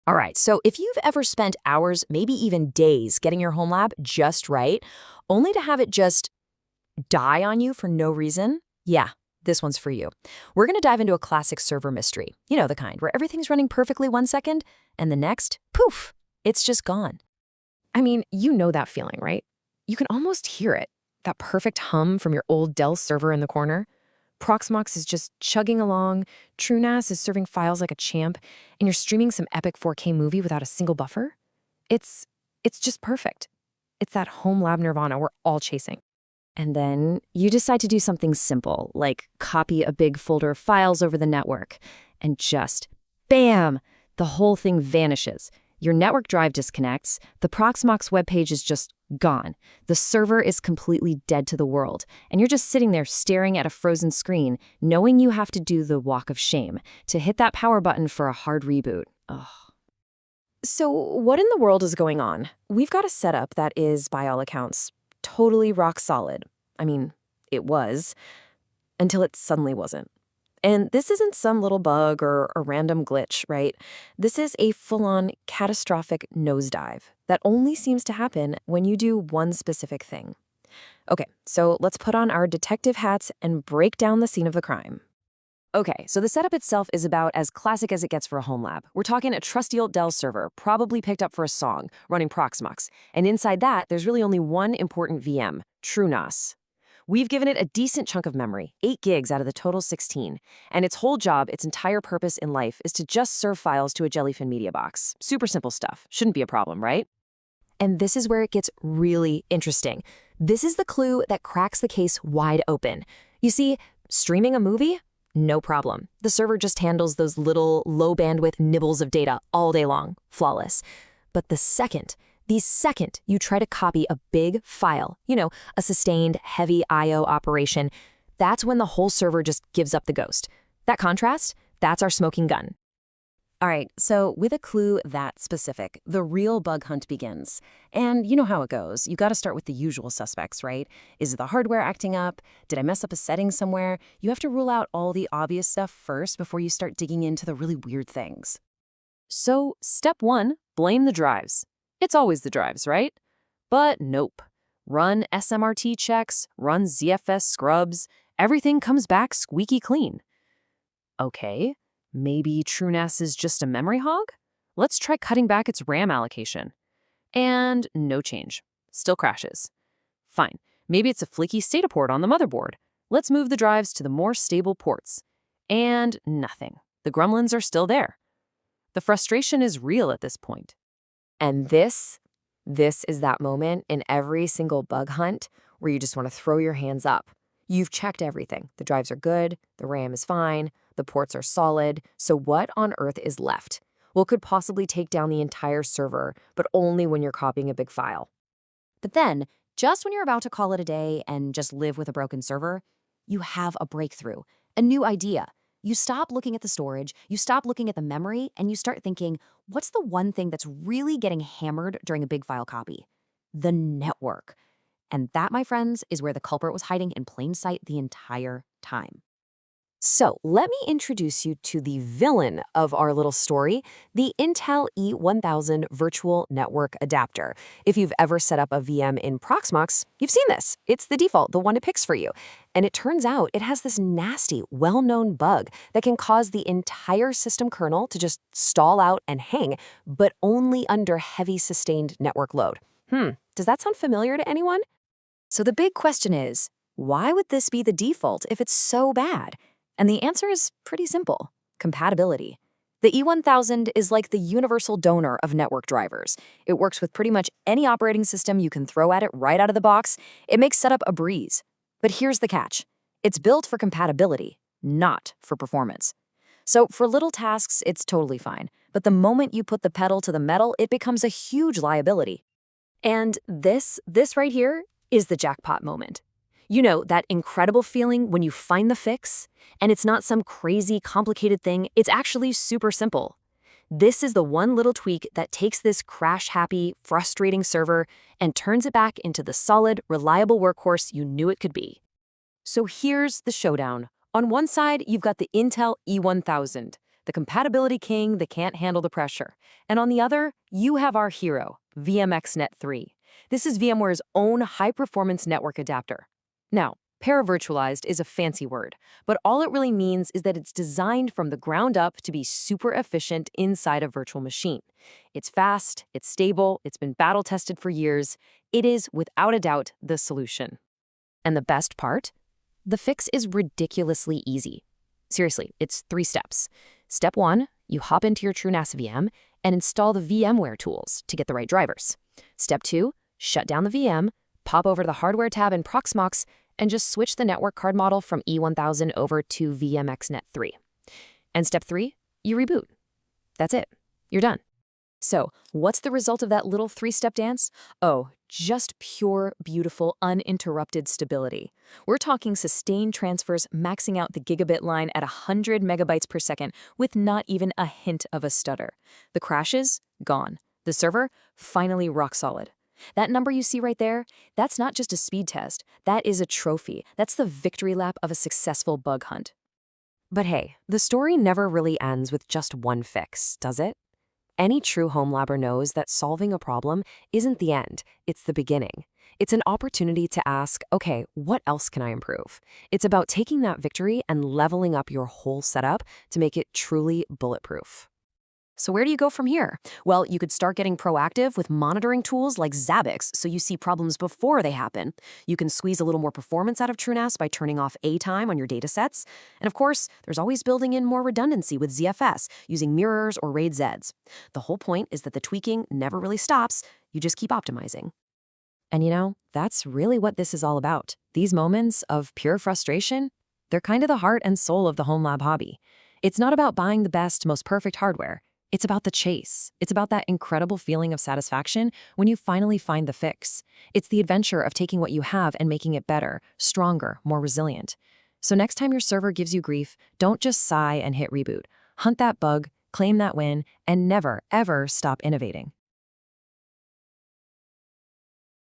All right, so if you've ever spent hours, maybe even days, getting your home lab just right, only to have it just die on you for no reason, yeah, this one's for you. We're going to dive into a classic server mystery. You know, the kind where everything's running perfectly 1 second, and the next, poof, it's just gone. I mean, you know that feeling, right? You can almost hear it, that perfect hum from your old Dell server in the corner. Proxmox is just chugging along, TrueNAS is serving files like a champ, and you're streaming some epic 4K movie without a single buffer. It's it's just perfect. It's that home lab nirvana we're all chasing. And then you decide to do something simple, like copy a big folder of files over the network, and just, bam, the whole thing vanishes. Your network drive disconnects, the Proxmox webpage is just gone. The server is completely dead to the world, and you're just sitting there staring at a frozen screen, knowing you have to do the walk of shame, to hit that power button for a hard reboot. Ugh. So, what in the world is going on? We've got a setup that is, by all accounts, totally rock solid. I mean, it was, until it suddenly wasn't. And this isn't some little bug or a random glitch, right? This is a full-on catastrophic nosedive that only seems to happen when you do one specific thing. Okay, so let's put on our detective hats and break down the scene of the crime. Okay, so the setup itself is about as classic as it gets for a home lab. We're talking a trusty old Dell server, probably picked up for a song, running Proxmox. And inside that, there's really only one important VM, TrueNAS. We've given it a decent chunk of memory, 8 gigs out of the total 16. And its whole job, its entire purpose in life, is to just serve files to a Jellyfin media box. Super simple stuff. Shouldn't be a problem, right? And this is where it gets really interesting. This is the clue that cracks the case wide open. You see, streaming a movie? No problem. The server just handles those little low bandwidth nibbles of data all day long. Flawless. But the second you try to copy a big file, a sustained heavy I/O operation, that's when the whole server just gives up the ghost. That contrast, that's our smoking gun. All right, so with a clue that specific, the real bug hunt begins. And you know how it goes. You got to start with the usual suspects, right? Is the hardware acting up? Did I mess up a setting somewhere? You have to rule out all the obvious stuff first before you start digging into the really weird things. So, step 1, blame the drives. It's always the drives, right? But nope. Run SMRT checks, run ZFS scrubs, everything comes back squeaky clean. Okay. Maybe TrueNAS is just a memory hog? Let's try cutting back its RAM allocation. And no change. Still crashes. Fine. Maybe it's a flaky SATA port on the motherboard. Let's move the drives to the more stable ports. And nothing. The gremlins are still there. The frustration is real at this point. And this is that moment in every single bug hunt where you just want to throw your hands up. You've checked everything. The drives are good, the RAM is fine, the ports are solid, so what on earth is left? What could possibly take down the entire server, but only when you're copying a big file? But then, just when you're about to call it a day and just live with a broken server, you have a breakthrough, a new idea. You stop looking at the storage, you stop looking at the memory, and you start thinking, what's the one thing that's really getting hammered during a big file copy? The network. And that, my friends, is where the culprit was hiding in plain sight the entire time. So let me introduce you to the villain of our little story, the Intel E1000 Virtual Network Adapter. If you've ever set up a VM in Proxmox, you've seen this. It's the default, the one it picks for you. And it turns out it has this nasty, well-known bug that can cause the entire system kernel to just stall out and hang, but only under heavy sustained network load. Does that sound familiar to anyone? So the big question is, why would this be the default if it's so bad? And the answer is pretty simple: compatibility. The E1000 is like the universal donor of network drivers. It works with pretty much any operating system you can throw at it right out of the box. It makes setup a breeze. But here's the catch. It's built for compatibility, not for performance. So for little tasks, it's totally fine. But the moment you put the pedal to the metal, it becomes a huge liability. And this right here is the jackpot moment. You know, that incredible feeling when you find the fix, and it's not some crazy, complicated thing, it's actually super simple. This is the one little tweak that takes this crash-happy, frustrating server and turns it back into the solid, reliable workhorse you knew it could be. So here's the showdown. On one side, you've got the Intel E1000, the compatibility king that can't handle the pressure. And on the other, you have our hero, VMXNet 3. This is VMware's own high-performance network adapter. Now, paravirtualized is a fancy word, but all it really means is that it's designed from the ground up to be super efficient inside a virtual machine. It's fast, it's stable, it's been battle-tested for years. It is, without a doubt, the solution. And the best part? The fix is ridiculously easy. Seriously, it's 3 steps. Step 1, you hop into your TrueNAS VM and install the VMware tools to get the right drivers. Step 2, shut down the VM, pop over to the hardware tab in Proxmox, and just switch the network card model from E1000 over to VMXNet 3. And step 3, you reboot. That's it. You're done. So, what's the result of that little 3-step dance? Oh, just pure, beautiful, uninterrupted stability. We're talking sustained transfers maxing out the gigabit line at 100 megabytes per second with not even a hint of a stutter. The crashes? Gone. The server? Finally rock solid. That number you see right there, that's not just a speed test. That is a trophy. That's the victory lap of a successful bug hunt. But hey, the story never really ends with just one fix, does it? Any true Homelabber knows that solving a problem isn't the end, it's the beginning. It's an opportunity to ask, okay, what else can I improve? It's about taking that victory and leveling up your whole setup to make it truly bulletproof. So where do you go from here? Well, you could start getting proactive with monitoring tools like Zabbix so you see problems before they happen. You can squeeze a little more performance out of TrueNAS by turning off A time on your datasets. And of course, there's always building in more redundancy with ZFS using mirrors or RAID Zs. The whole point is that the tweaking never really stops, you just keep optimizing. And you know, that's really what this is all about. These moments of pure frustration, they're kind of the heart and soul of the Homelab hobby. It's not about buying the best, most perfect hardware. It's about the chase. It's about that incredible feeling of satisfaction when you finally find the fix. It's the adventure of taking what you have and making it better, stronger, more resilient. So next time your server gives you grief, don't just sigh and hit reboot. Hunt that bug, claim that win, and never, ever stop innovating.